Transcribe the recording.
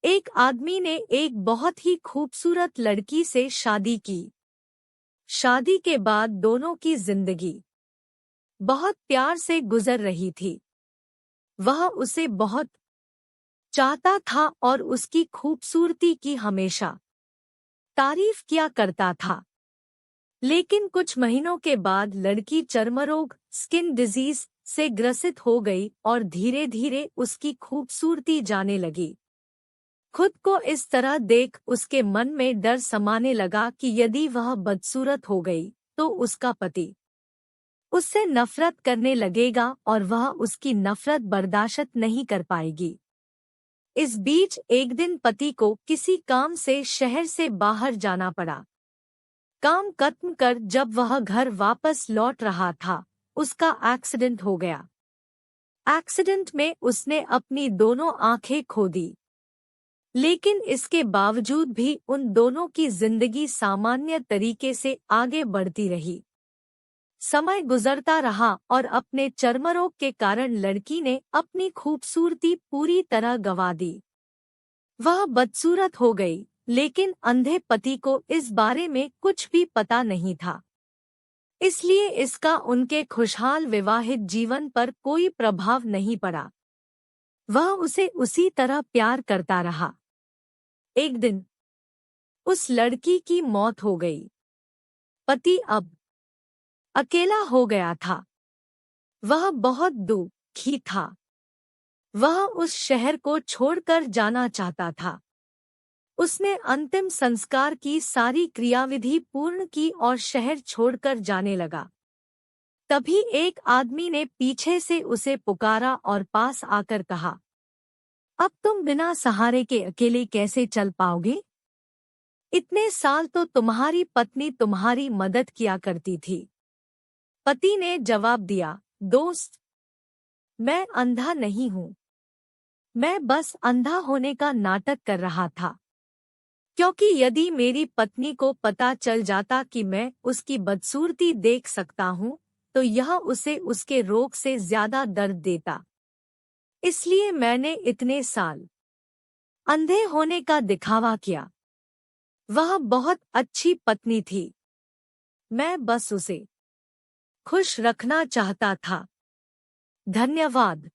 एक आदमी ने एक बहुत ही खूबसूरत लड़की से शादी की। शादी के बाद दोनों की जिंदगी बहुत प्यार से गुजर रही थी। वह उसे बहुत चाहता था और उसकी खूबसूरती की हमेशा तारीफ किया करता था। लेकिन कुछ महीनों के बाद लड़की चर्मरोग स्किन डिजीज से ग्रसित हो गई और धीरे धीरे उसकी खूबसूरती जाने लगी। खुद को इस तरह देख उसके मन में डर समाने लगा कि यदि वह बदसूरत हो गई तो उसका पति उससे नफरत करने लगेगा और वह उसकी नफरत बर्दाश्त नहीं कर पाएगी। इस बीच एक दिन पति को किसी काम से शहर से बाहर जाना पड़ा। काम खत्म कर जब वह घर वापस लौट रहा था, उसका एक्सीडेंट हो गया। एक्सीडेंट में उसने अपनी दोनों आंखें खो दी। लेकिन इसके बावजूद भी उन दोनों की जिंदगी सामान्य तरीके से आगे बढ़ती रही। समय गुजरता रहा और अपने चर्मरोग के कारण लड़की ने अपनी खूबसूरती पूरी तरह गंवा दी। वह बदसूरत हो गई, लेकिन अंधे पति को इस बारे में कुछ भी पता नहीं था। इसलिए इसका उनके खुशहाल विवाहित जीवन पर कोई प्रभाव नहीं पड़ा। वह उसे उसी तरह प्यार करता रहा। एक दिन उस लड़की की मौत हो गई। पति अब अकेला हो गया था। वह बहुत दुखी था। वह उस शहर को छोड़कर जाना चाहता था। उसने अंतिम संस्कार की सारी क्रियाविधि पूर्ण की और शहर छोड़कर जाने लगा। तभी एक आदमी ने पीछे से उसे पुकारा और पास आकर कहा, अब तुम बिना सहारे के अकेले कैसे चल पाओगे? इतने साल तो तुम्हारी पत्नी तुम्हारी मदद किया करती थी। पति ने जवाब दिया, दोस्त, मैं अंधा नहीं हूँ। मैं बस अंधा होने का नाटक कर रहा था। क्योंकि यदि मेरी पत्नी को पता चल जाता कि मैं उसकी बदसूरती देख सकता हूँ, तो यह उसे उसके रोग से ज्यादा दर्द देता। इसलिए मैंने इतने साल अंधे होने का दिखावा किया। वह बहुत अच्छी पत्नी थी। मैं बस उसे खुश रखना चाहता था। धन्यवाद।